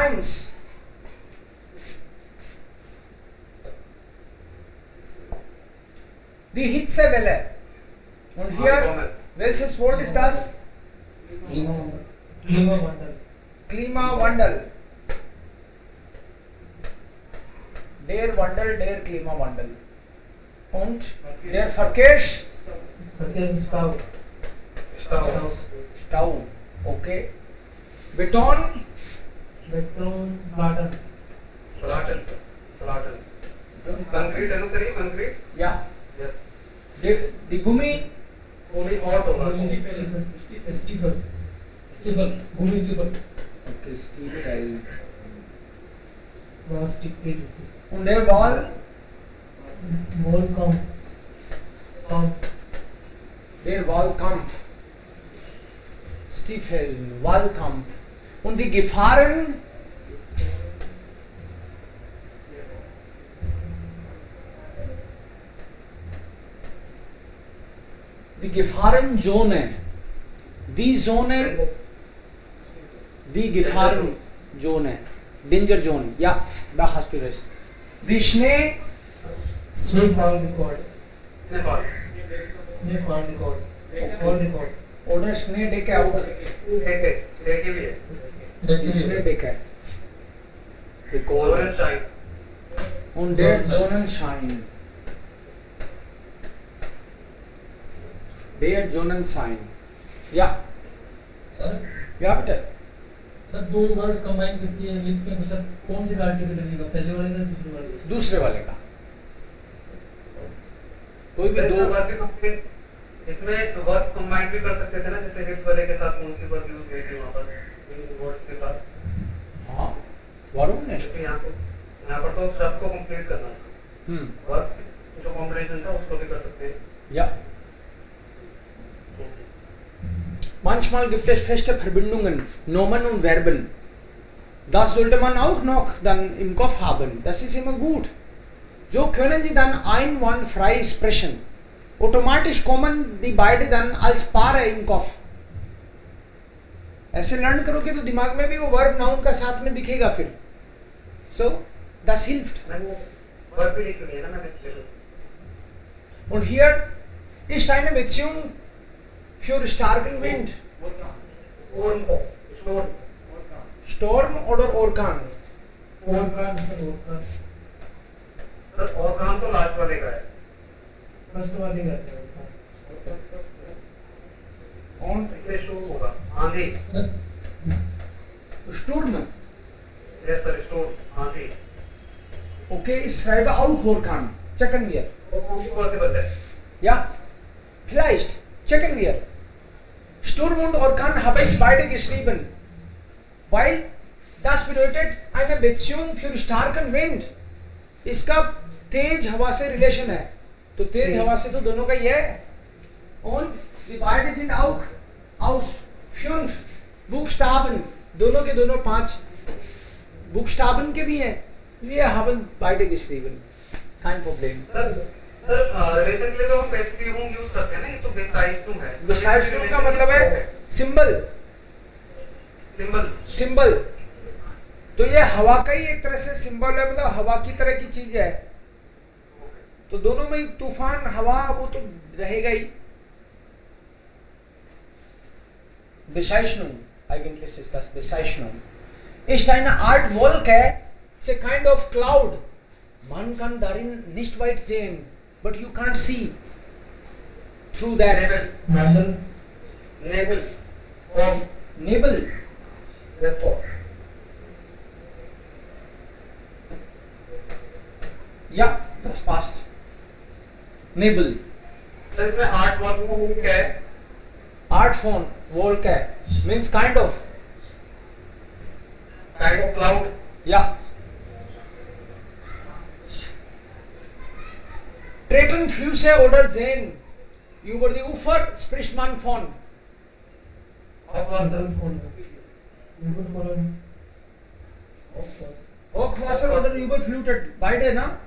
Science. Die Hitzewelle. Und hier, welches Wort ist das? Klimawandel. Klimawandel. Der Wandel, der Klimawandel. Und der Verkehrs? Verkehrsstau. Stau. Okay. Beton? Beton, Platten. Concrete है ना sir, ये concrete Ja. Die Gummi? वो भी hot होगा। Stiefel. Gummistiefel. Okay, Stiefel. Plastic cage. Und der Wall? Wohlkampf. Der Wahlkampf. Stiefel, Wahlkampf. Und die Gefahren? Die Gefahrenzone. Die Zone, die Gefahrenzone. Danger Zone. Ja, da hast du recht. Die Schnee? Snowfall record. Nepal Snowfall record. Fall record. Oder Schneedecke auch. देखे भी है। Schneedecke. Orange shine Und der Sonnenschein. Der Sonnenschein. Ja. Ja, bitte. Sir दो word combine करके लिख के मतलब कौन सी article लगेगा, पहले वाले का दूसरे वाले का? दूसरे वाले का कोई भी दो इसमें वर्क कंबाइन भी कर सकते थे ना, जैसे हिट्स वाले के साथ कौन सी वर्क यूज हुई थी वहाँ पर वर्ड्स के साथ। हाँ वरुण ने यहाँ पर तो शब्द को कंप्लीट करना था, वर्क जो कॉम्बिनेशन था उसको भी कर सकते हैं। Ja. Manchmal gibt es feste Verbindungen, Nomen und Verben. Das sollte man auch noch dann im Kopf haben. Das ist immer gut. So können Sie dann einwandfrei sprechen. Automatisch kommen die beiden dann als Paare im Kopf. ऐसे learn करोगे तो दिमाग में भी वो verb noun का साथ में दिखेगा फिर. So, das hilft. वर्ब भी लिखी है ना मैंने. Und hier ist eine Beziehung für starken Wind. Storm oder Orkan? Orkan sir, orkan. orkan तो लास्ट वाले का है. फर्स्ट वाले का है. Und इसलिए स्टोर होगा. आंधी. Sturm. Yes sir, स्टोर आंधी. Okay, ich schreibe auch Orkan. Checken wir. Possible है. Ja, vielleicht. Checken wir. Sturm und Orkan habe ich beide geschrieben, weil das bedeutet eine Beziehung für starken Wind. इसका तेज हवा से relation है, तो तेज हवा से तो दोनों का ही है. Und die beiden sind auch aus 5 Buchstaben, दोनों के दोनों 5 Buchstaben के भी हैं. Wir haben beide geschrieben. Kein Problem. Relation के लिए तो हम बेसिकली यूज करते हैं ना, ये तो बेसाइज्ड है. बेसाइज्ड का मतलब है सिंबल. सिंबल तो ये हवा का ही एक तरह से सिंबल है, मतलब हवा की तरह की चीज है. तो दोनों में तूफान हवा वो तो रहेगा ही. Bezeichnung, eigentlich ist das Bezeichnung, ist eine Art Wolke, it's a kind of cloud. Man kann darin nicht weit sehen, but you can't see through that. Nebel. Nebel. Nebel. Ja, das passt. Nebel. तो इसमें art work क्या है? Art phone, Wolke means kind of cloud. Ja. Treten Flüsse oder Seen über die Ufer spricht man von Hochwasser oder überflutet. Beide, na?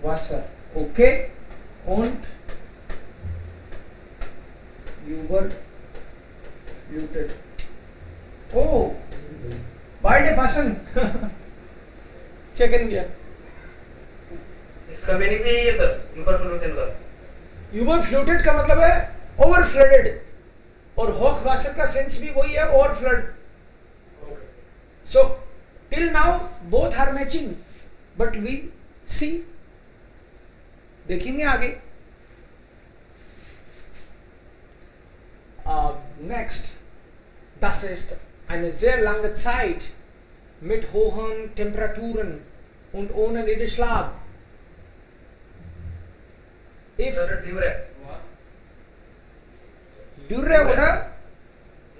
Hochwasser. Okay. Und Überfluted. Oh, beide passen. Checken wir. इसका meaning भी यही है sir, यूपरफ्लूटेड का। Überfluted का मतलब है overflooded और Hochwasser का सेंस भी वही है, overflood. So till now both are matching, but we see, देखेंगे आगे. Next, das ist eine sehr lange Zeit mit hohen Temperaturen und ohne Niederschlag. If sir ड्यूर है। Dürre oder?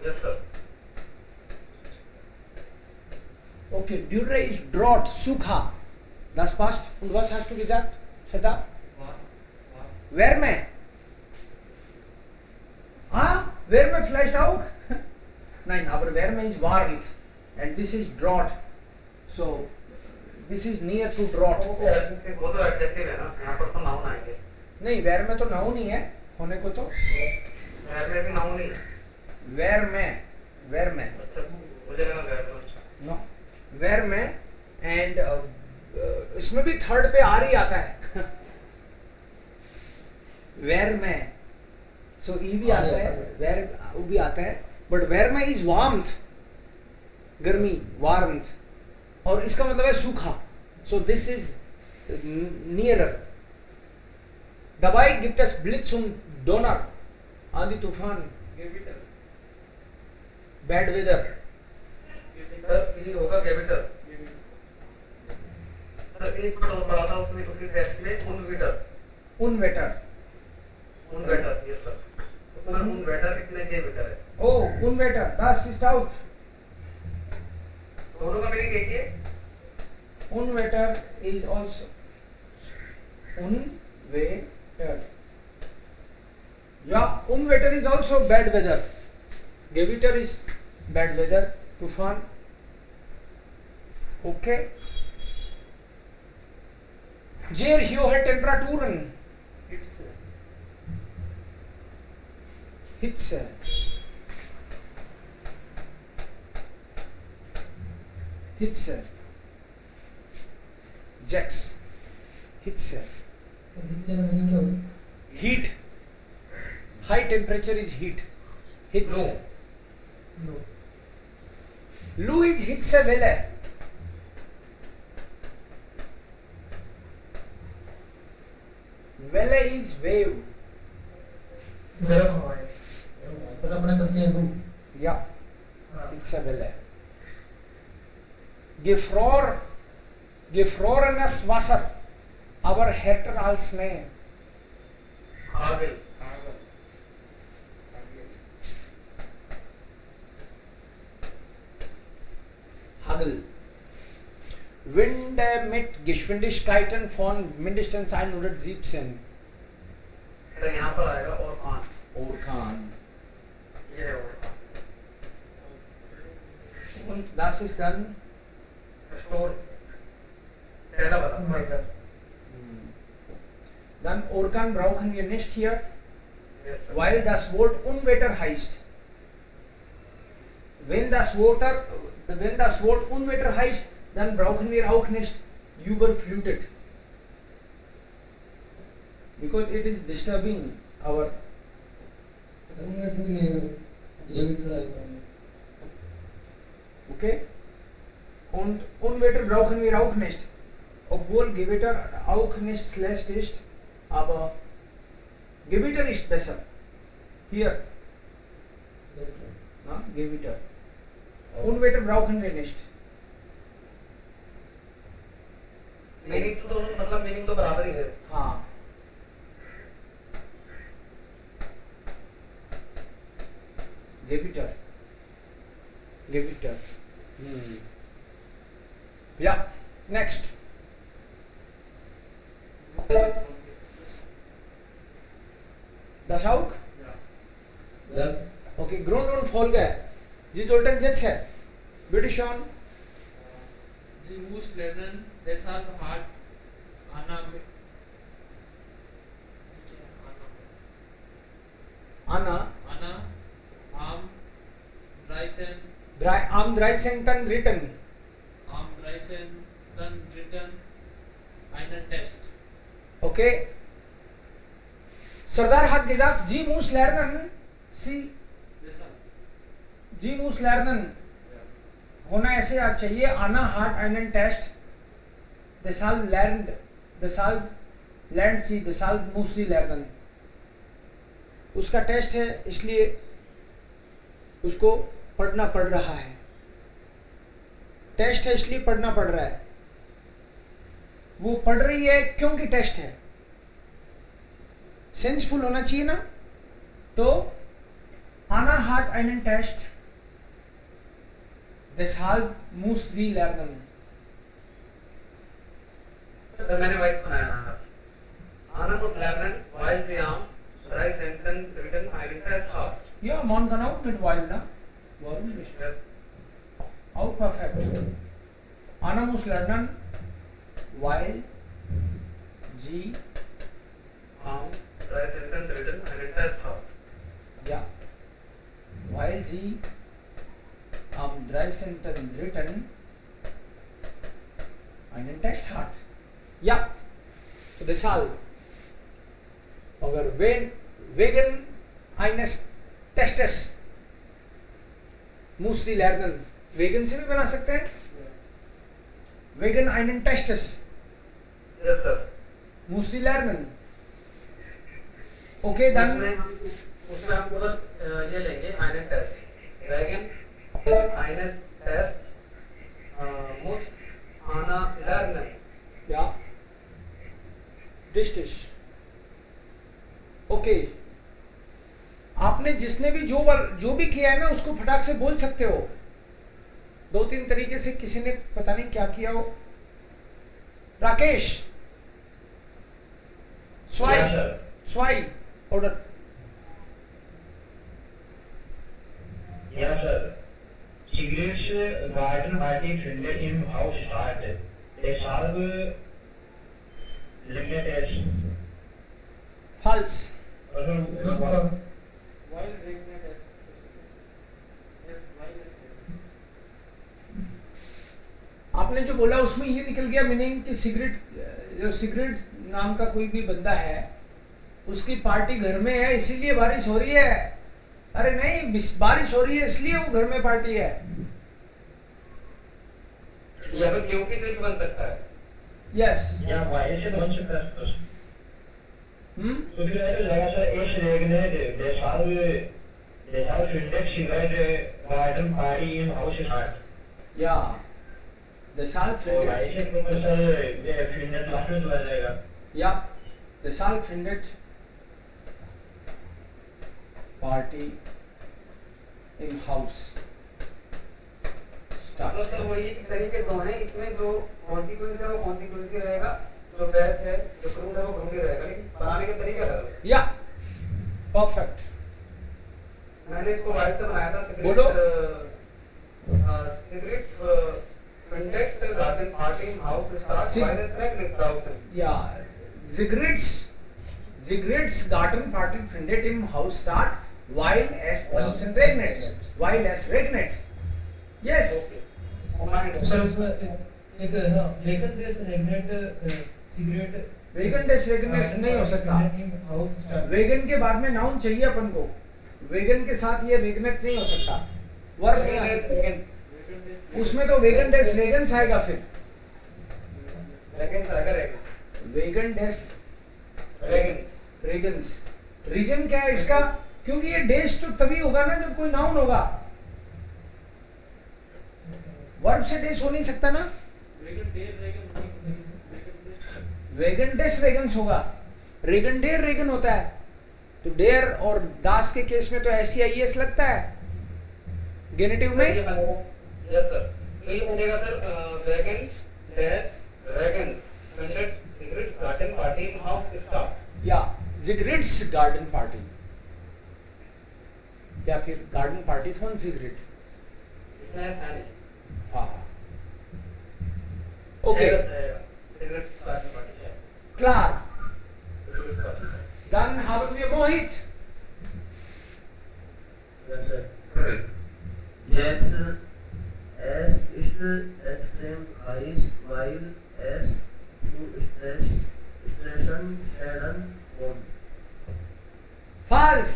Yes sir. Okay, Dürre ist Drought, Sukha. Das passt. Und was hast du gesagt, Shada? Wärme. Wärme vielleicht auch? Nein, aber Wärme ist warmth. And this is drought. So, this is near to drought. वो तो adjective है ना, यहाँ पर तो noun आएंगे। नहीं, wärme तो नाउन ही है, होने को तो. वैर में भी नाउन ही है। Wärme. अच्छा, मुझे लगा वैर में। No. Wärme and इसमें भी थर्ड पे आर ही आता है. Wärme. So ई भी आता है, वो भी आता है, बट wärme is warmth, गर्मी, warmth, और इसका मतलब है सूखा. So this is nearer. Dabei gibt es Blitz und Donner, आंधी तूफान, bad weather. सर ये होगा गेविटर। सर एक मिनट और पढ़ा था उसमें, उसी टेक्स्ट में Unwetter. Yes sir. उसमें उनवेटर कितने गेविटर है? Oh, Unwetter, das ist auch. दोनों का मीनिंग एक ही है? Unwetter is also Unwetter. Yeah, Unwetter is also bad weather. Gewitter is bad weather, तूफान. Okay. Sehr hohe Temperaturen. Hitze. Jax. Hitze. नीचे का मीनिंग क्या होगा? Heat. High temperature is heat. Hitze. Low. Lu is Hitzewelle. Welle is wave. गर्म हवा है। Sir अपना चलती है लू। Ja, हाँ। Hitzewelle. Gefrorenes Wasser, aber härter als Schnee. हागल। Hagel. Wind mit Geschwindigkeiten von mindestens 117. Sir यहाँ पर आएगा और Orkan. ये है और Und das ist dann store पहला वाला। Dann Orkan brauchen wir nicht hier, yes sir. weil das Wort Unwetter heißt. Wenn das Wort Unwetter heißt, dann brauchen wir auch nicht überflutet. Because it is disturbing our. Okay? Und Unwetter brauchen wir auch nicht. Obwohl Gewitter auch nicht schlecht ist, aber Gewitter ist besser. Hier, Gewitter. Unwetter brauchen wir nicht. Meaning तो दोनों, मतलब meaning तो बराबर ही है। हाँ. Gewitter. Yeah. Next. Das auch? Yes. Okay, Grund und Folge. Sie sollten Sätze. Bitte schon. Sie muss lernen, deshalb hat Anna Anna Anna am Dreisenden written. Am Dreisenden written einen Test. Okay. Sardar hat gesagt, Sie muss lernen. Sie muss lernen. होना ऐसे चाहिए. Anna hat einen Test. Deshalb lernt sie. Deshalb muss sie lernen. उसका test है इसलिए उसको पढ़ना पड़ रहा है. टेस्ट है इसलिए पढ़ना पड़ रहा है. वो पढ़ रही है क्योंकि टेस्ट है. सेंसफुल होना चाहिए ना. तो Anna hat einen Test. Deshalb muss sie lernen. तो मैंने वाइट सुनाया ना. Anna muss lernen, weil sie am Dreisenden written einen Test hat. Ja, man kann auch mit weil, na? Warum nicht? Auch perfekt. Anna muss lernen, weil sie am Dreisenden written einen Test hat. ja, weil sie am 13.3. einen Test hat. Ja, तो deshalb, अगर wegen eines Testes muss sie lernen. wegen से भी बना सकते हैं. wegen einen Testes Yes sir. muss sie lernen. Okay, dann उसमें हम केवल ये लेंगे einen Test. wegen eines Tests muss Anna lernen. ja, richtig. Okay. आपने जिसने भी जो भी किया है ना उसको फटाक से बोल सकते हो. 2-3 तरीके से. किसी ने पता नहीं क्या किया हो. राकेश स्वाई ऑर्डर. Ja, sir. Sigrid's garden party findet im Haus statt. Deshalb regnet es. फॉल्स. While regnet es. Yes, while is आपने जो बोला उसमें ये निकल गया मीनिंग कि सिगरेट नाम का कोई भी बंदा है उसकी पार्टी घर में है इसीलिए बारिश हो रही है. अरे नहीं, बारिश हो रही है इसलिए वो घर में पार्टी है. या फिर क्योंकि से भी बन सकता है. Yes. Ja, weil es bun सकता है. तो फिर ऐसा लगा sir es regnet. Deshalb findet Sigrid garden party im Haus statt. या deshalb तो findet. ऐसे तो सर findet लास्ट में आ जाएगा. Ja, deshalb findet Party im Haus statt. मतलब सर वही तरीके दो हैं. इसमें जो कॉन्सिक्वेंस है वो कॉन्सिक्वेंस ही रहेगा. जो बेस है जो क्रूड है वो क्रूड ही रहेगा. लेकिन बनाने के तरीके अलग है. या परफेक्ट. मैंने इसको वाइट से बनाया था. बोलो. Cigarette conduct garden party in house start while it's regnet draußen. या Sigrid's garden party findet im Haus statt while es draußen regnet. While es regnet. Yes. Sir इसमें एक ना लेकिन दिस रेगनेट सिगरेट वेगन डेस रेगनेट्स नहीं हो सकता. House start. वेगन के बाद में नाउन चाहिए अपन को. वेगन के साथ ये रेगनेट नहीं हो सकता. वर्ब नहीं आ सकता. उसमें तो वेगन डेस रेगन्स आएगा. फिर वेगन डेस रेगन्स. रीजन क्या है इसका? क्योंकि ये डेस तो तभी होगा ना जब कोई नाउन होगा. वर्ब से डेस हो नहीं सकता ना. वेगन डेस रेगन्स होगा. रेगन डेर रेगन होता है. तो डेर और दास के केस में तो SEIS लगता है गेनेटिव में. Yes sir. तो ये बनेगा सर वेगन डैश वेगन कंडक्ट सिगरेट गार्डन पार्टी इन हाउस स्टार्ट. या Sigrid's गार्डन पार्टी या फिर गार्डन पार्टी फॉर सिगरेट. इसमें है नहीं. हाँ. ओके. सिगरेट गार्डन पार्टी है. Klar. Dann haben wir Mohit. Yes, sir. Yes. Ebenfalls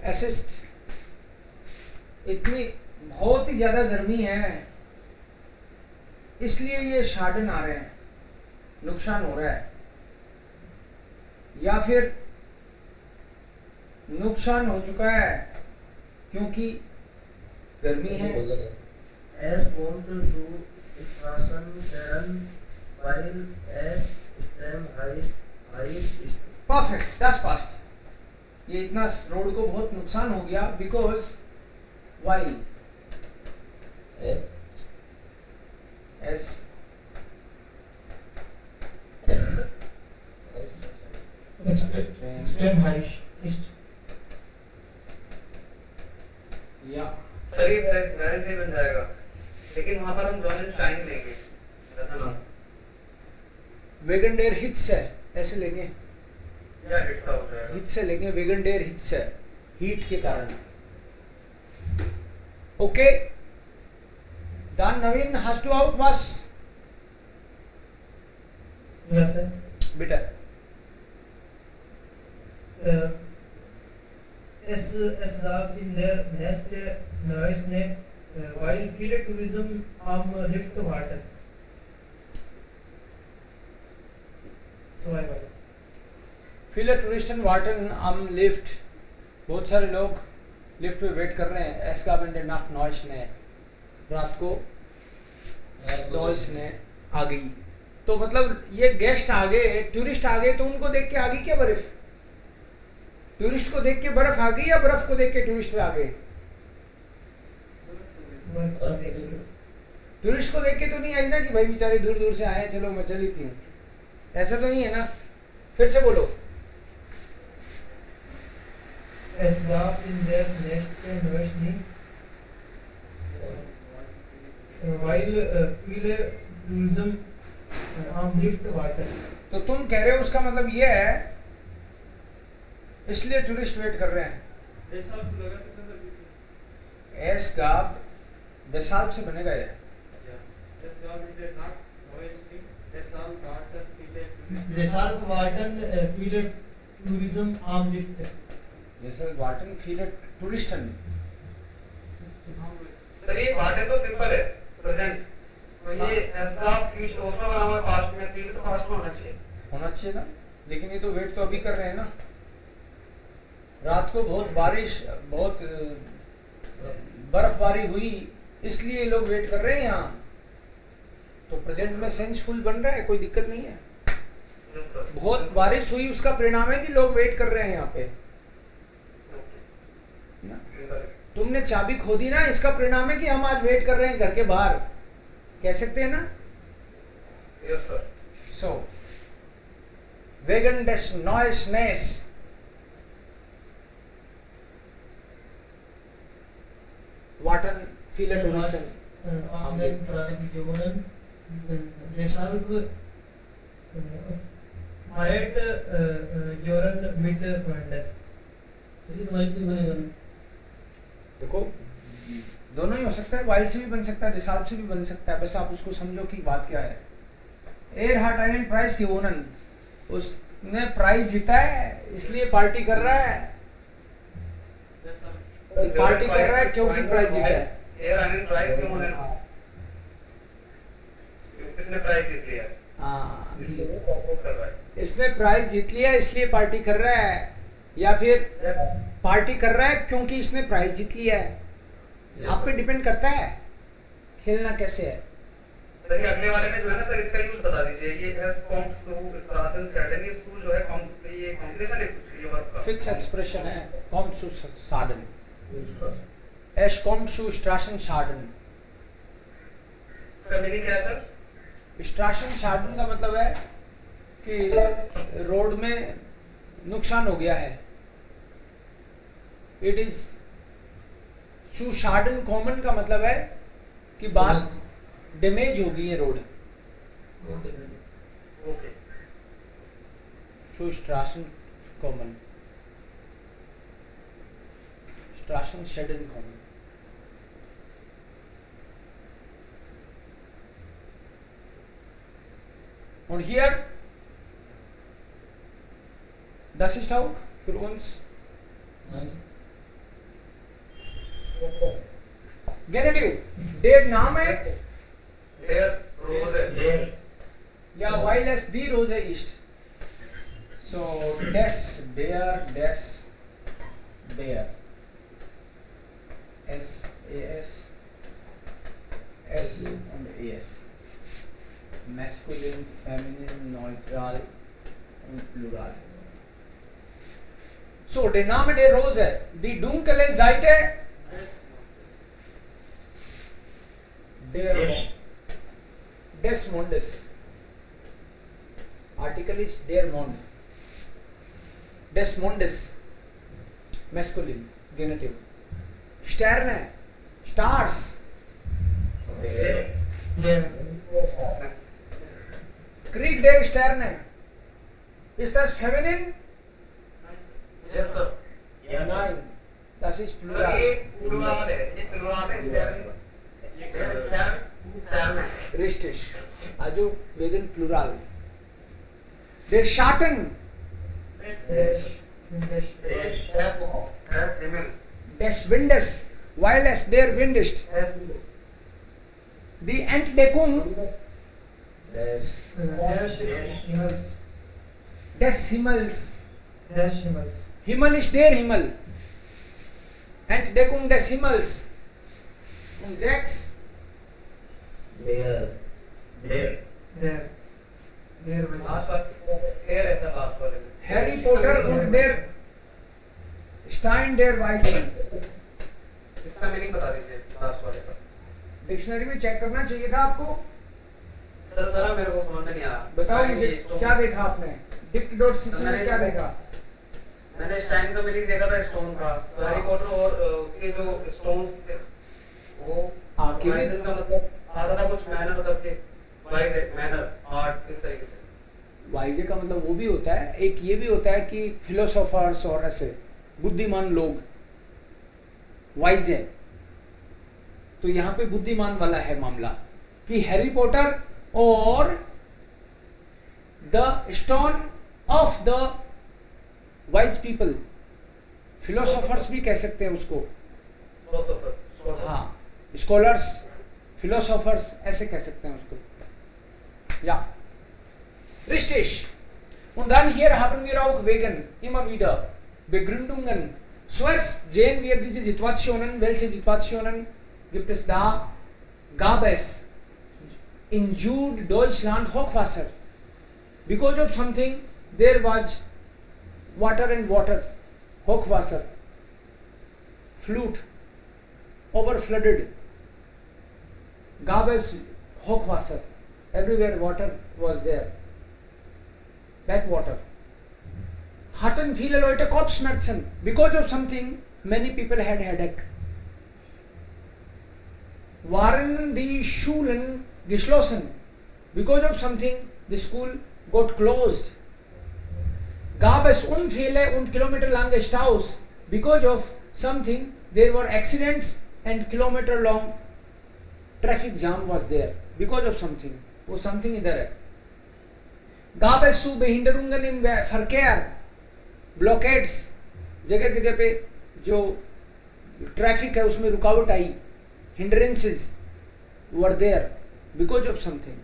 assist, इतनी बहुत ही ज्यादा गर्मी है इसलिए ये शार्डन आ रहे हैं, नुकसान हो रहा है, या फिर नुकसान हो चुका है क्योंकि गर्मी है। Es kommt zu Straßenschäden, weil es extrem heiß ist. Perfect, that's fast. ये इतना रोड को बहुत नुकसान हो गया बिकॉज वाई एस Extrem heiß ist. या सर ये बैलेंस ही बन जाएगा, लेकिन वहाँ पर हम जॉन एंड शाइन लेंगे, ऐसा ना वेगनडेयर हिट्स है, ऐसे लेंगे, या हिट सा हो जाएगा। हिट से लेंगे, वेगनडेयर हिट्स है हीट के कारण। Okay done, Naveen has to out बस Yes, sir. बेटा। Es gab in der Nest neues weil viele Tourism am Rift warten. So I got it. viele Touristen warten am lift, बहुत सारे लोग लिफ्ट पे wait कर रहे हैं। Es gab in der Nacht Neues ने, रात को नॉइस ने आ गई, तो मतलब ये गेस्ट आ गए, टूरिस्ट आ गए, तो उनको देख के आ गई क्या बर्फ? टूरिस्ट को देख के बर्फ आ गई या बर्फ को देख के टूरिस्ट आ गए? टूरिस्ट को देख के तो नहीं आई ना कि भाई बेचारे दूर दूर से आए, चलो मैं चली थी, ऐसा तो नहीं है ना। फिर से बोलो। Es gab in der Nest neues weil viele Tourism am Rift warten. तो तुम कह रहे हो उसका मतलब ये है इसलिए टूरिस्ट वेट कर रहे हैं। deshalb लगा सकते हैं सर। एस गाब बेसाल्ब से बनेगा ये। Ja, es gab in der Nacht neues Ding, deshalb warten viele Touristen. Deshalb warten viele Tourism am Rift. जैसे वाटन फील टूरिस्टन। सर ये वाटर तो सिंपल है, प्रेजेंट, तो ये ऐसा फ्यूचर उसमें हमारे पास्ट में फील्ड तो पास्ट में होना चाहिए ना, लेकिन ये तो वेट तो अभी कर रहे हैं ना। रात को बहुत बारिश, बहुत बर्फबारी हुई, इसलिए लोग वेट कर रहे हैं यहाँ, तो प्रेजेंट में सेंसफुल बन रहा है, कोई दिक्कत नहीं है। बहुत बारिश हुई उसका परिणाम है कि लोग वेट कर रहे हैं यहाँ पे ना। तुमने चाबी खो दी ना, इसका परिणाम है कि हम आज वेट कर रहे हैं घर के बाहर, कह सकते हैं ना। Yes sir. सो वेगन डेस नॉइसनेस, वाटन फील टूरिस्टन An den Traditionen deshalb feiert Joran mit Freunden. ये तो वाइल्ड से बनेगा ना। देखो दोनों ही हो सकता है, वाइल्ड से भी बन सकता है, रिसाल्ट से भी बन सकता है, बस आप उसको समझो कि बात क्या है। एयर हार्ट आइलैंड प्राइज की ओनन, उसने प्राइज जीता है इसलिए पार्टी कर रहा है, पार्टी कर रहा है क्योंकि प्राइज जीता है। एयर आइलैंड प्राइज क्यों होने ना, किसने प्राइज जीत लिया? हाँ, इसलिए वो कॉम्पीट कर रहा है। इसने प्राइज जीत लिया इसलिए पार्टी कर रहा है, या फिर पार्टी कर रहा है क्योंकि इसने प्राइज जीत लिया है। आप पे डिपेंड करता है खेलना कैसे है। सर ये अगले वाले में जो है ना सर, इसका यूज बता दीजिए। ये एस कॉम्प टू स्ट्रासन स्ट्रैटेजी स्कूल जो है ये कॉम्बिनेशन है ये वर्ब का, फिक्स एक्सप्रेशन है, कॉम्प सु साधन, एश कॉम्प सु स्ट्राशन शार्डन। इसका मीनिंग क्या है सर? स्ट्राशन शार्डन का मतलब है कि रोड में नुकसान हो गया है। इट इज सु शार्डन कॉमन का मतलब है कि बात डैमेज हो गई है रोड। ओके, सु स्ट्राशन कॉमन, स्ट्राशन शेडन कॉमन। Und hier, das ist auch für uns Genitive. Der Name, Der Rose. ja, weil es die Rose ist. So, des, der, des, der. S, ES, S und ES. Masculine, feminine, neutral und plural. So, der Name der Rose, die dunkle Seite des Mondes. Article is der Mond. Des Mondes, masculine, genitive. Sterne, stars. Krieg der Sterne. Ist das feminine? Yes, sir. Nein, das ist plural. Richtig. Also wegen plural. Der Schatten des Windes, weil es der Wind ist. Die Entdeckung des Himmels. Himmel ist der Himmel. Entdeckung des Himmels. Und 6. Harry Potter und der Stein der Weisen. इसका meaning बता दीजिए last वाले का। Dictionary में check करना चाहिए था आपको। सर जरा मेरे को समझ में नहीं आया। बताओ मुझे क्या देखा आपने? डिक्ट.cc में क्या देखा? मैंने स्टाइन का मीनिंग देखा था स्टोन का। हैरी पॉटर और उसके जो स्टोन्स थे वो वाइजन का मतलब आता था कुछ मैनर करके वाइज मैनर आर्ट इस तरीके से। वाइजे का मतलब वो भी होता है, एक ये भी होता है कि फिलोसोफर्स और ऐसे बुद्धिमान लोग वाइज है। तो यहां पे बुद्धिमान वाला है मामला कि हैरी पॉटर और the stone of the wise people, philosophers भी कह सकते हैं उसको। हाँ, स्कॉलर्स, फिलोसोफर्स ऐसे कह सकते हैं उसको। Ja. Richtig. Und dann hier haben wir auch wegen immer wieder Begründungen. Zuerst sehen wir diese Situationen. Welche Situationen gibt es da? Gab es in Süddeutschland Hochwasser? Because of something there was water and water, Hochwasser, Flut, overflooded. Gab es Hochwasser. Everywhere water was there. Backwater. Hatten viele Leute Kopfschmerzen. Because of something, many people had headache. Waren die Schulen geschlossen? Because of something, the school got closed. Gab es Unfälle und kilometerlange Staus? Because of something, there were accidents and kilometer-long traffic jam was there. Because of something. वो something इधर है। Gab es zu Behinderungen im Verkehr, blockades, जगह जगह पे जो traffic है उसमें रुकावट आई, hindrances were there because of something.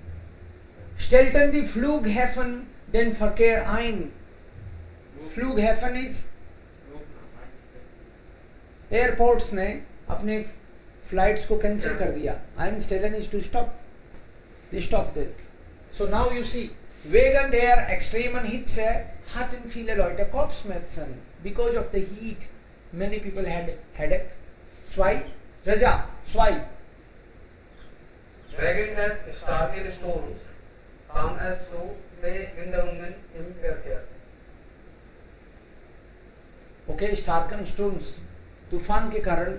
Stellten die Flughäfen den Verkehr ein? Flughäfen is airports ने अपने फ्लाइट्स को कैंसिल कर दिया। Einstellen is to stop. They stopped it. So now you see, wegen der extremen Hitze hatten viele Leute Kopfschmerzen. Because of the heat, many people had headache. 2. Raja, 2. Wegen des starken Sturms kam es zu Behinderungen im Verkehr. Okay, starken Sturms, तूफान के कारण,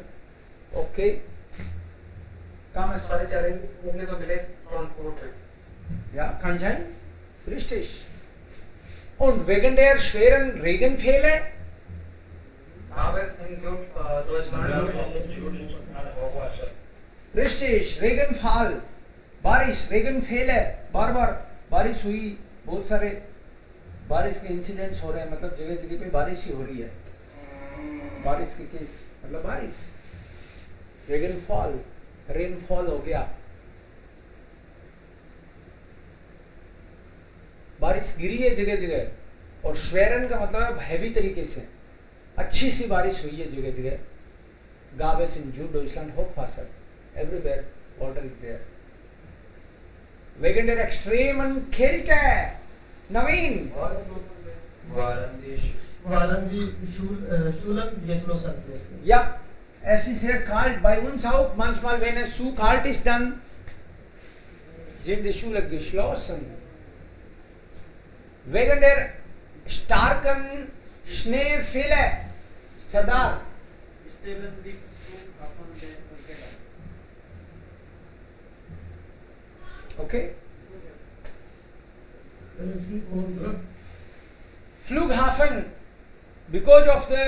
okay, kam es सारे challenge देखने को मिले transport में। Ja, kann sein. Richtig. Und wegen der schweren Regenfälle? Gab es in Deutschland Richtig, Regenfall. Barish, Regenfälle, बार बार बारिश हुई, बहुत सारे बारिश के इंसिडेंट्स हो रहे हैं, मतलब जगह जगह पे बारिश ही हो रही है। बारिश के केस मतलब बारिश, रेनफॉल हो गया, बारिश गिरी है जगह जगह। और श्वेरन का मतलब है हैवी तरीके से, अच्छी सी बारिश हुई है जगह जगह। gab es in Süddeutschland Hochwasser, everywhere water is there. Wegen der extremen Kälte, Naveen. waren die Schulen geschlossen. Ja, es ist sehr kalt bei uns auch. Manchmal, wenn es zu kalt ist, dann sind die Schulen geschlossen. Wegen der starken Schneefälle. Sardar. Stellen die Flughafen der Türkei. Okay. Flughafen, because of the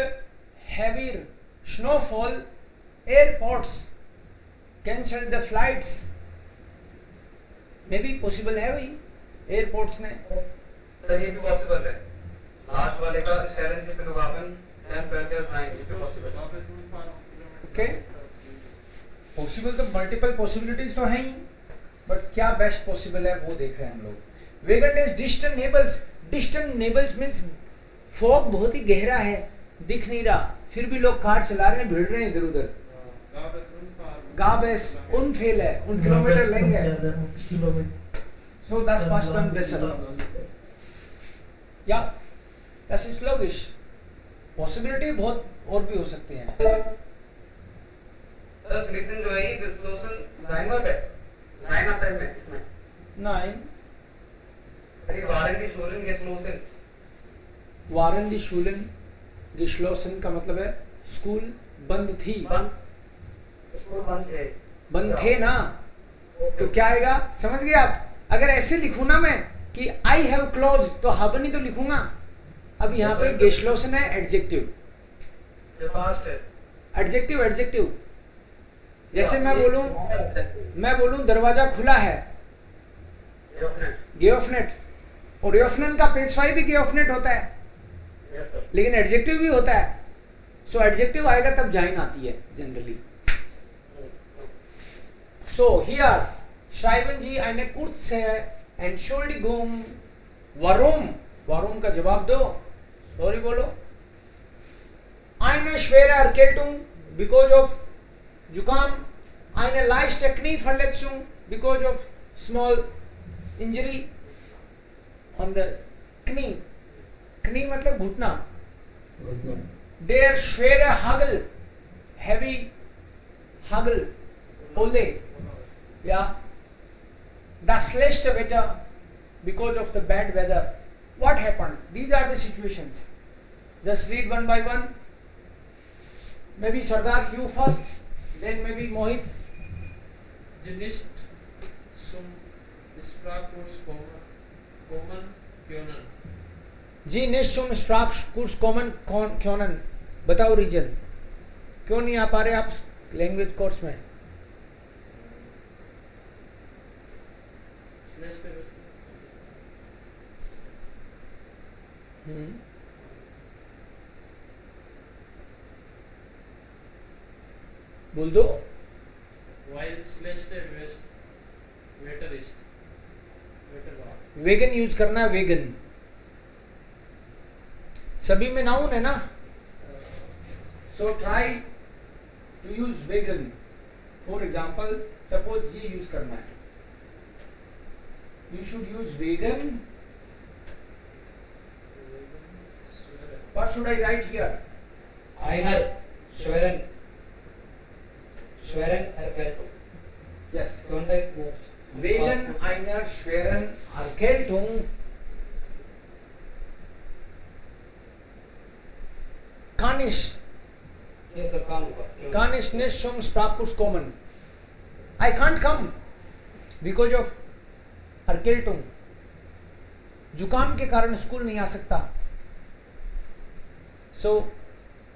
heavy snowfall, airports cancelled the flights. Maybe possible है भाई airports ने। Sir ये भी possible है, last वाले का Stalin से फ्लughafen and Perkins 9 ये भी पॉसिबल है। Okay, possible तो multiple possibilities तो हैं ही, but क्या best possible है वो देख रहे हैं हम लोग। Vegan is distant neighbors. Distant neighbors means fog बहुत ही गहरा है, दिख नहीं रहा, फिर भी लोग कार चला रहे हैं, भिड़ रहे हैं इधर उधर। Gab es unfälle und Kilometer Länge. So das passt dann besser. Ja, das ist logisch. Possibility बहुत और भी हो सकते हैं। सर सॉल्यूशन जो है ये डिस्क्लोजन लाइन वर्ब है, लाइन आता है इसमें। Nein. अरे waren die Schulen geschlossen? Waren die Schulen geschlossen का मतलब है स्कूल बंद थी। स्कूल बंद है। बंद थे ना, तो क्या आएगा समझ गए आप। अगर ऐसे लिखूं ना मैं कि आई हैव क्लोज तो haben ही तो लिखूंगा। अब यहाँ पे geschlossen है एडजेक्टिव, ये पास्ट है। एडजेक्टिव जैसे मैं बोलूं दरवाजा खुला है, geöffnet, और geöffnet का पेज 5 भी geöffnet होता है, लेकिन एडजेक्टिव भी होता है। सो एडजेक्टिव आएगा तब जाइन आती है generally. So here schreiben Sie eine kurze Entschuldigung. warum का जवाब दो, सॉरी बोलो। eine schwere Erkältung because of जुकाम, eine leichte Knieverletzung because of small injury on the knee. Knie मतलब घुटना। Der schwere Hagel, heavy Hagel, Ole, ja. Das schlechte Wetter because of the bad weather. What happened? These are the situations. Just read one by one. Maybe Sardar, you first, then maybe Mohit. Sie nicht zum Sprachkurs kommen können. Ji nicht zum Sprachkurs kommen können. बताओ reason, क्यों नहीं आ पा रहे आप language course में? बोल दो। While schlechte Wetter ist. Wetter war. वेगन यूज करना है, वेगन सभी में नाउन है ना, सो ट्राई टू यूज वेगन। फॉर एग्जाम्पल सपोज ये यूज करना है, यू शुड यूज वेगन। What should I write here? Einer schweren Erkältung. Yes, Gesundheit gut. wegen einer schweren Erkältung kann ich ये सब काम होगा। kann ich nicht zum Sprachkurs kommen. I can't come because of Erkältung. जुकाम के कारण school नहीं आ सकता। So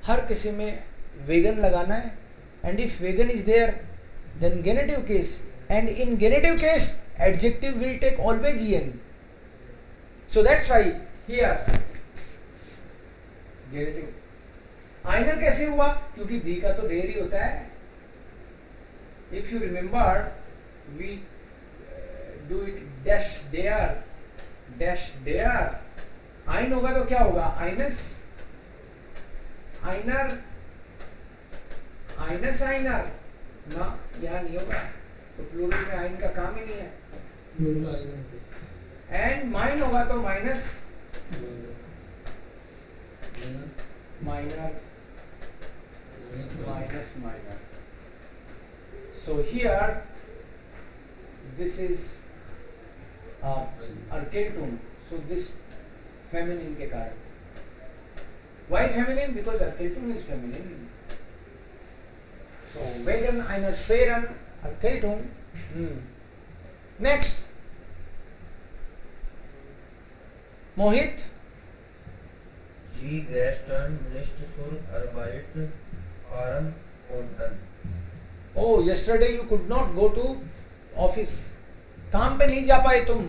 हर किसी में वेगन लगाना है, and if vegan is there then genitive case, and in genitive case adjective will take always en, So that's why here गेनेटिव आइनर कैसे हुआ? क्योंकि दी का तो देर ही होता है. If you remember, we do it dash there. आइन होगा तो क्या होगा? आइनस आइनर आइनस आइनर ना, यहाँ नहीं होगा. तो प्लूरल में आइन का काम ही नहीं है. एंड माइन होगा तो minus minor minus minor. So here this is arkeltum. So this feminine के कारण. Why feminine? Because arkeltum is feminine. So vegan, einer schweren, arkeltum. Next. Mohit. Sie gestern nicht zur Arbeit fahren konnten. Oh, yesterday you could not go to office. काम पे नहीं जा पाए तुम.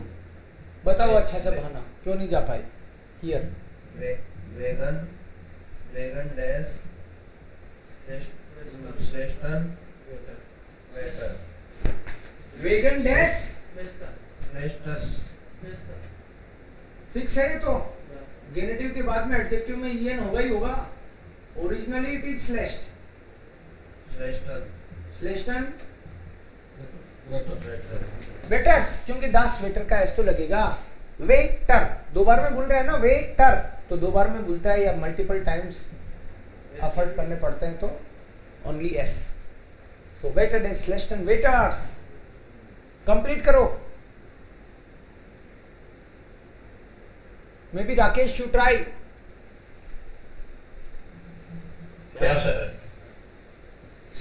बताओ अच्छा सा बहाना क्यों नहीं जा पाए. Here. Vegan days Western better. Vegan dash Western fix है ये तो. गेनेटिव के बाद में एडजेक्टिव में en होगा ही होगा. ओरिजिनली इट इज स्लेश्ड. स्लेश्टन वेटर्स, क्योंकि दास वेटर का एस तो लगेगा. वेटर दो बार में बोल रहे हैं ना, वेटर तो दो बार में बोलता है या मल्टीपल टाइम्स एफर्ट करने पड़ते हैं तो ओनली एस. सो वेटर इज स्लेश्टन वेटर्स. कंप्लीट करो. Maybe Rakesh you try.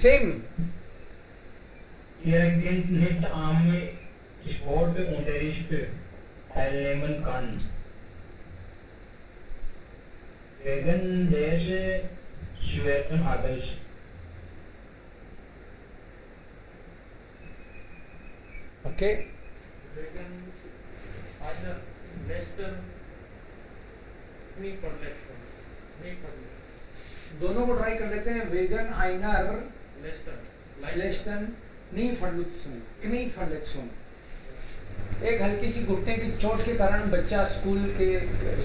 Same. Hier gilt nicht am Sportunterricht teilnehmen kann. Wegen des schweren Alters. Okay. Vegan either Western नहीं पढ़ लेते. दोनों को ट्राई कर लेते हैं. वेगन आइनर लेस्टन नी फर्लुत्सुन. एक हल्की सी घुटने की चोट के कारण बच्चा स्कूल के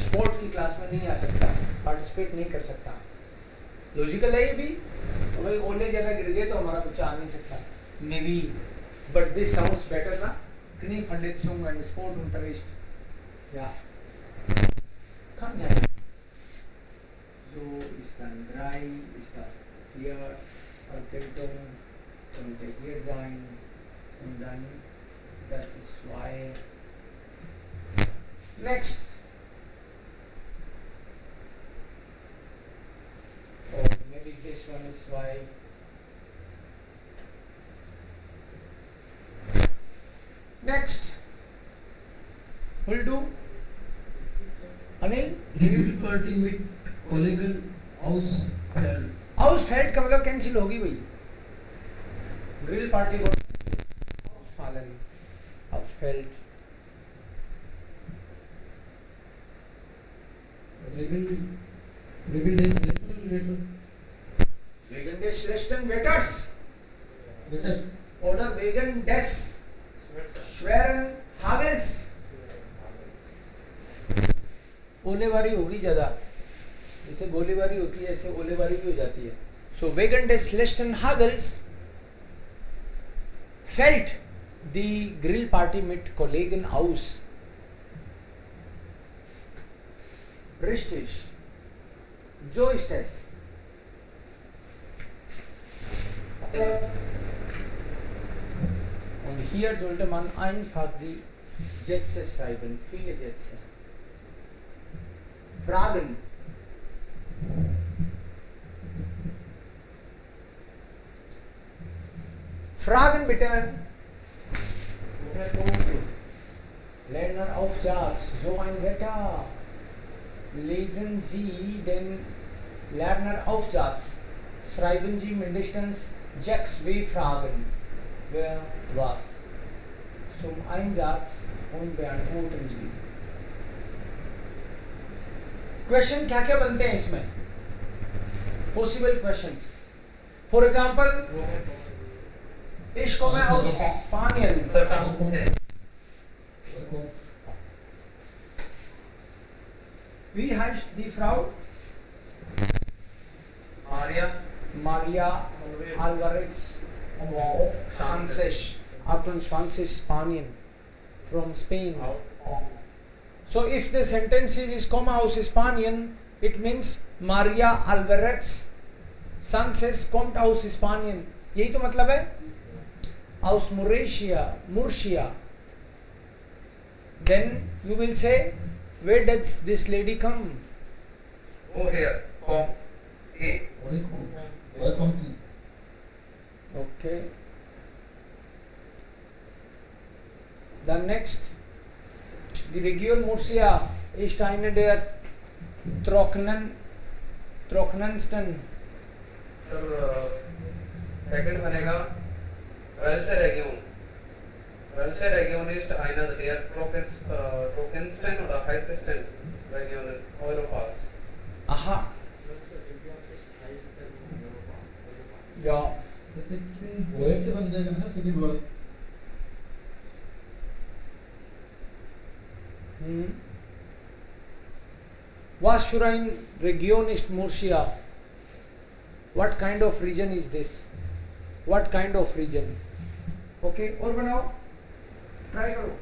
स्पोर्ट की क्लास में नहीं आ सकता, पार्टिसिपेट नहीं कर सकता. लॉजिकल है ये भी. तो भाई ओले जगह गिर गए तो हमारा बच्चा आ नहीं सकता. May be but this sounds better ना. कनी फर्लुत्सुन एंड स्पोर्ट इंटरेस्ट. या कहाँ जाएंगे? So ist dann 3, ist das 4, Erkältung, könnte hier sein und dann das ist 2. Next. Oh, maybe this one is 2. Next. Will do. Anil? Green party with collegial Ausfeld. Ausfeld का मतलब cancel होगी भाई. Grill party को Ausfallen. Ausfeld. Vegan days Western Vetters. Oder Vegan des Schweren Hagels. ओलेबारी होगी ज्यादा. जैसे गोलीबारी होती है ऐसे ओलेबारी भी हो जाती है. सो वेगन डे स्लेस्टन हागल्स फेल्ट द ग्रिल पार्टी मिट कोलेगन हाउस. रिस्टिश जो स्टेस. Und hier sollte man einfach die Sätze schreiben, viele Sätze. Fragen. Fragen bitte. Lerner-Aufsatz. So ein Wetter. Lesen Sie den Lerner-Aufsatz. Schreiben Sie mindestens 6 W-Fragen. Wer was? Zum Einsatz und beantworten Sie. Question क्या क्या बनते हैं इसमें, possible questions. For example, ich komme aus Spanien. Wie heißt die Frau? Maria Alvarez Sanchez, 28, Spanien, from Spain. So if the sentence is komme aus Spanien, it means Maria Alvarez Sanchez kommt aus Spanien. यही तो मतलब है. Aus Murcia. Then you will say, where does this lady come? Go here, from A. Welcome to. Okay. The next, die Region Murcia ist eine der trockensten. Second बनेगा वेल्से रेगियन. वेल्से रेगियन ist einer der trockensten oder heißesten Regionen Europas. Aha. Ja. जैसे वॉयर से बन जाएगा ना second word. Was für ein Region ist Murcia? What kind of region is this? What kind of region? Okay, और बनाओ, try करो.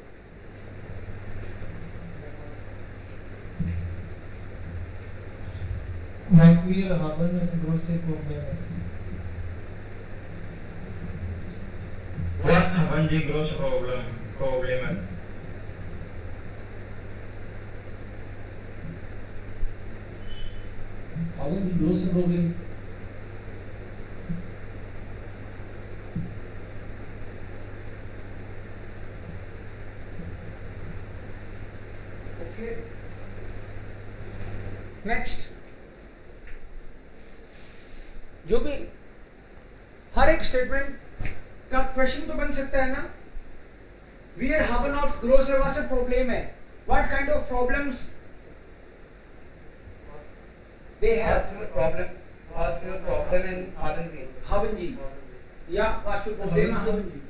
Was wir haben große Probleme. What haben Sie große Probleme? Haben Sie große Probleme? Okay. Next. जो भी हर एक statement का question तो बन सकता है ना. Wir haben oft große Wasserprobleme. What kind of problems they have? Was für Probleme haben Sie? Haben Sie? या was für Probleme haben Sie?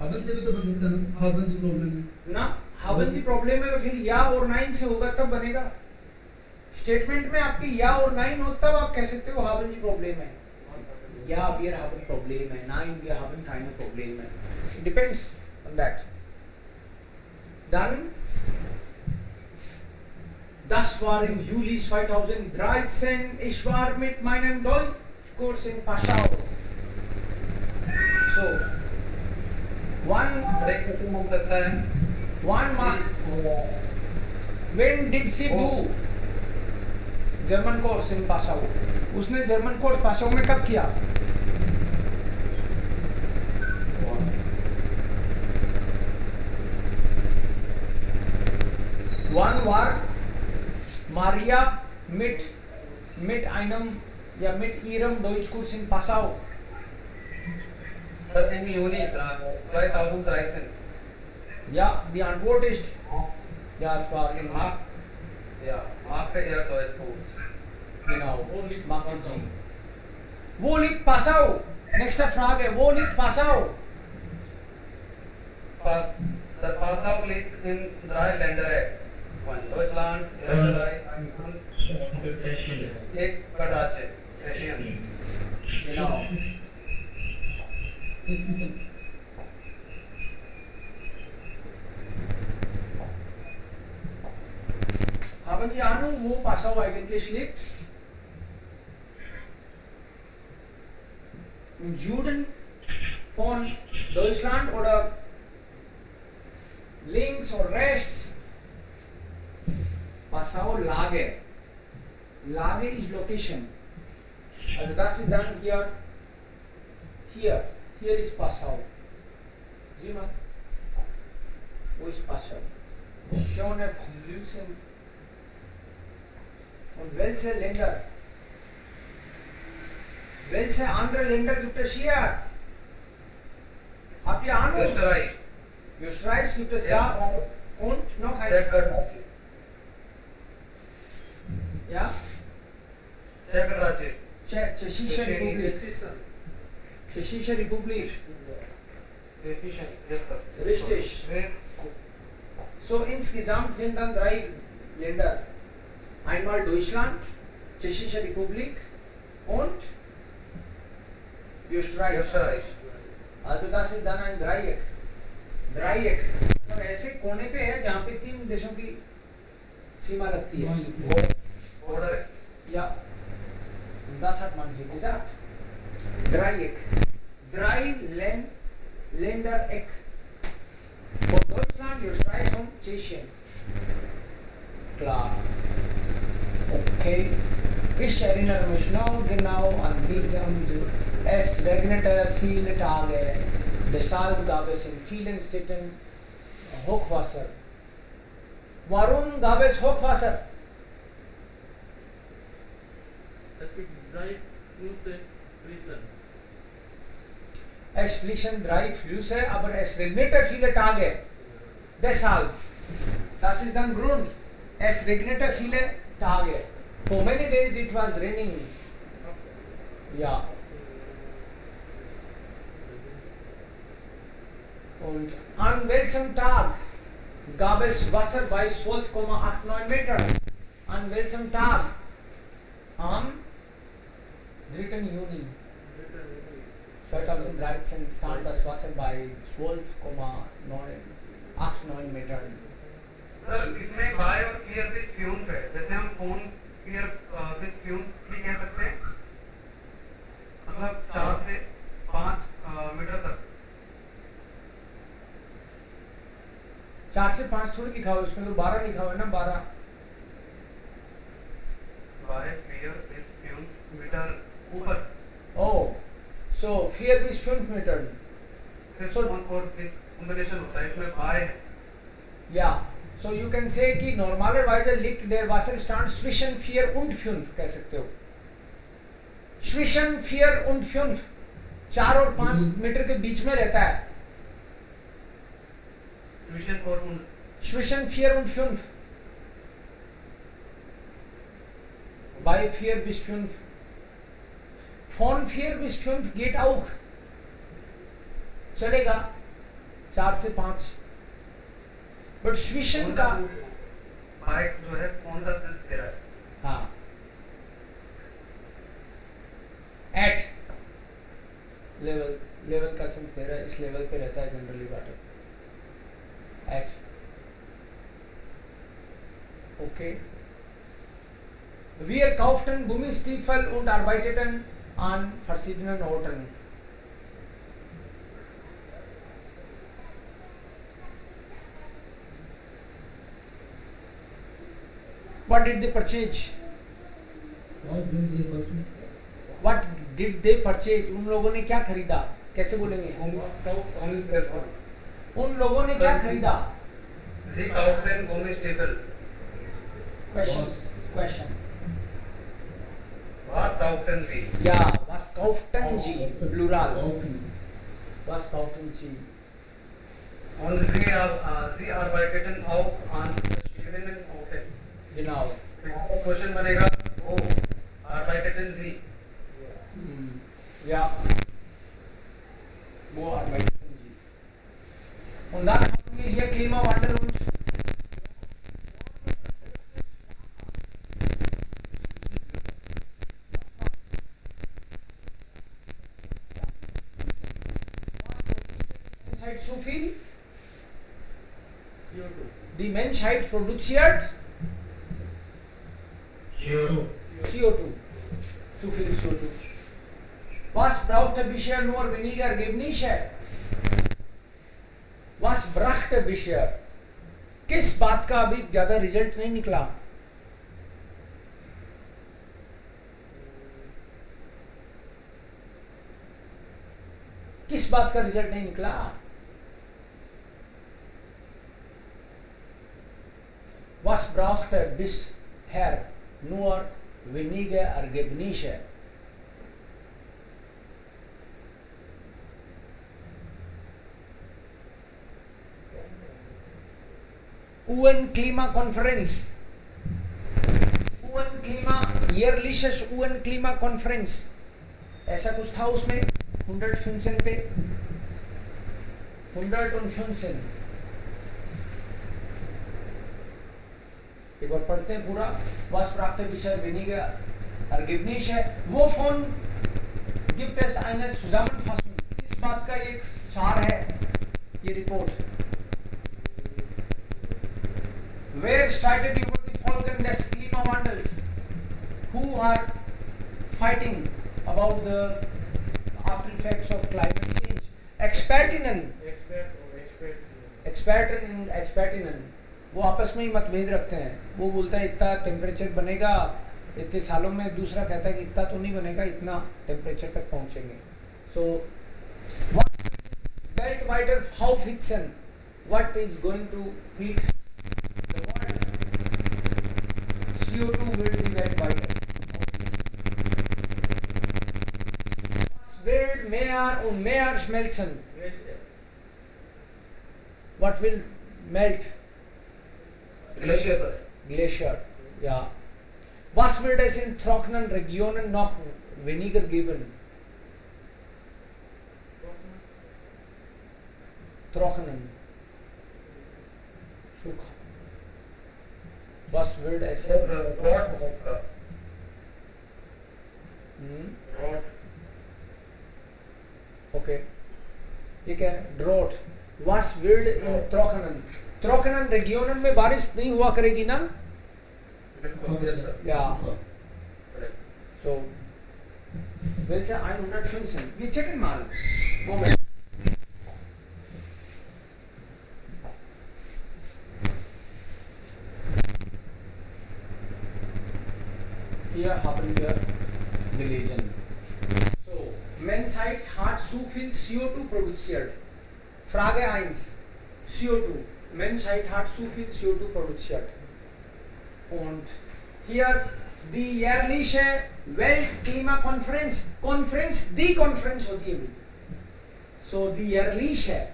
Other से भी तो बन सकता है ना. haben Sie Probleme? ना, haben Sie Probleme तो फिर या और नाइन से होगा तब बनेगा. स्टेटमेंट में आपकी या और नाइन हो तब आप कह सकते हो haben Sie Probleme. Ja, wir haben Probleme. Nein, wir haben keine Probleme. It depends on that. Dann, das war im Juli 2013. Ich war mit meinem Deutschkurs in Passau. So, one month. When did she do German course in Passau? उसने German course पासाओ में कब किया? Wann war Maria mit einem ja mit ihrem Deutschkurs in Passau? Im Juni 2013. Ja, die Antwort ist ja, es war in machte er Deutschkurs. genau. Machte sie. Wo liegt Passau? Nächste Frage. Wo liegt Passau? Der Passau liegt in 3 Ländern. Deutschland, Österreich und Karachi. Genau. Haben Sie Ahnung, wo Passau eigentlich liegt? Im Süden von Deutschland oder links oder rechts? Passau Lage. Lage is location. Also das ist dann hier. Hier ist Passau. Sieh mal. Wo ist Passau? Schöne Flüsse. Und welche Länder? Welche andere Länder gibt es hier? Habt ihr Ahnung? Österreich. Österreich gibt es Ja. da und noch eins. Ja? चेक राज्य Tschechische Republik. Tschechische Republik. Richtig. So insgesamt sind dann 3 Länder. Einmal Deutschland, Tschechische Republik und Österreich. Also das ist dann ein Dreieck. Dreieck. और ऐसे कोने पे है जहाँ पे 3 देशों की सीमा लगती है. बॉर्डर है Ja, und das hat man hier gesagt. Dreieck. 3 Ländereck. Von Deutschland, Österreich und Tschechien. Klar. Okay. Ich erinnere mich noch genau an diesem. Es regnete viele Tage. Deshalb gab es in vielen Städten Hochwasser. Warum gab es Hochwasser? Es gibt 3 Flüsse fließen. Es fließen 3 Flüsse, aber es regnete viele Tage. Deshalb, das ist dann Grund. Es regnete viele Tage. For many days it was raining. Ja. Und an welchem Tag gab es Wasser bei 12,89 Meter? An welchem Tag? Am 3. Juni 2013 stand das Wasser bei 12,89 Meter. Sir इसमें bye और clear फिश fumes है जैसे हम phone clear फिश fumes भी कह सकते हैं मतलब 4 से 5 मीटर तक 4 से 5 थोड़ी लिखा हुआ है उसमें तो 12 लिखा हुआ है ना 12. बाय क्लियर फिश फ्यूम्स मीटर ऊपर Oh, so 4 bis 5 Meter. फिर So- फोन और फिश कॉम्बिनेशन होता है इसमें बाय है Ja, so you can say कि normalerweise liegt der Wasserstand zwischen 4 und 5 कह सकते हो. Zwischen 4 und 5 4 और 5 मीटर के बीच में रहता है. ट्यूशन और उन Zwischen 4 und 5. Bei 4 bis 5. Von 4 bis 5 geht auch. चलेगा 4 से 5. बट zwischen का बाय जो है फोन का सेंस दे रहा है हाँ एट लेवल का सेंस दे रहा है. इस लेवल पे रहता है generally water. At okay. Wir kauften Gummistiefel und arbeiteten an verschiedenen Orten. What did they purchase? What did they purchase? What did they purchase? उन लोगों ने क्या खरीदा? कैसे बोलेंगे? उन लोगों ने क्या खरीदा? जी काउंटेन Gomi stable Question. Was kauften Sie? Ja, was kauften Sie? Plural. Kaufen. Was kauften Sie? Und Sie arbeiteten auch an verschiedenen Orten. Genau. Question बनेगा वो arbeiteten Sie? Ja. Wo arbeiten Sie? Und dann haben wir hier Klimawandel und Menschheit so viel? CO2. Die Menschheit produziert CO2. Zu viel CO2. Was brauchte bisher nur weniger Ergebnisse? Was brachte bisher? किस बात का अभी ज्यादा result नहीं निकला? किस बात का रिजल्ट नहीं निकला? Was brachte bisher nur wenige Ergebnisse? UN Klimakonferenz. UN Klima, jährliches UN Klima Konferenz, ऐसा कुछ था उसमें 115 पे 115 एक बार पढ़ते हैं पूरा. Was brachte bisher weniger Ergebnisse, wovon gibt es eine Zusammenfassung. इस बात का एक सार है ये report. Where started über die Folgen des Klimawandels, who are fighting about the after effects of climate change. Expertinnen वो आपस में ही मतभेद रखते हैं. वो बोलता है इतना टेम्परेचर बनेगा इतने सालों में, दूसरा कहता है कि इतना तो नहीं बनेगा, इतना टेम्परेचर तक पहुंचेंगे. सो belt वाइटर Haufhitzen, what is going to heat the world? CO2 will be belt wider. Was wird mehr und mehr schmelzen? What will melt? Glacier. Ja. Was wird es in trockenen Regionen noch weniger geben? Trockenen. सूखा. Was wird es? Okay. ठीक है. Drought. Was wird in trockenen Regionen में बारिश नहीं हुआ करेगी ना? Ja. So. Welche 115? Wir checken mal. Moment. Hier haben wir gelesen. So, Menschheit hat zu viel CO2 produziert. Frage 1. CO2. Menschheit hat zu viel CO2 produziert. Und hier die jährliche Weltklimakonferenz. Die Konferenz होती है. So die jährliche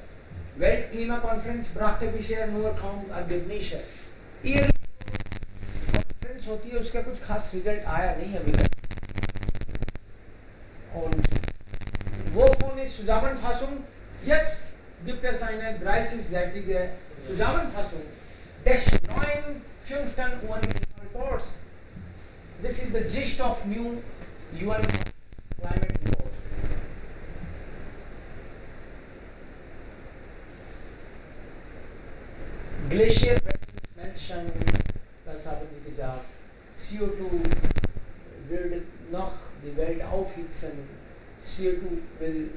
Weltklimakonferenz brachte bisher nur kaum Ergebnisse. Konferenz होती है, उसका कुछ खास result आया नहीं अभी तक. Und wovon ist Zusammenfassung? Jetzt gibt es eine 30-seitige Zusammenfassung des neuen 5. UN Reports. This is the gist of new UN climate report. Glacier Menschen, das haben Sie gesagt. CO2 wird noch die Welt aufhitzen. CO2 will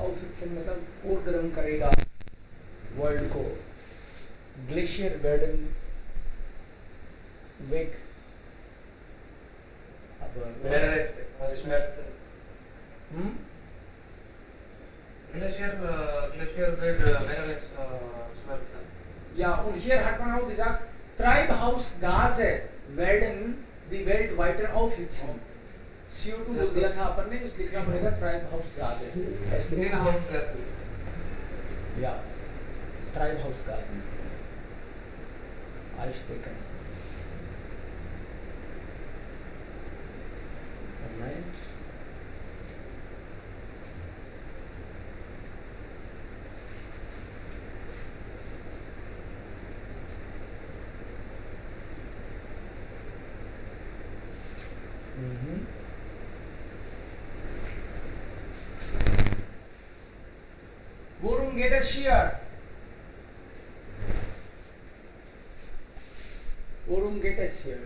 aufhitzen मतलब और गर्म करेगा world को. Glacier werden weg. Aber ja, und hier hat man auch gesagt, Treibhausgase werden die Welt weiter aufhitzen. CO2 बोल दिया था अपन ने, इस लिखना पड़ेगा Treibhausgase. Ja, Treibhausgase. Einstecken. Moment. Worum geht es hier? Worum geht es hier?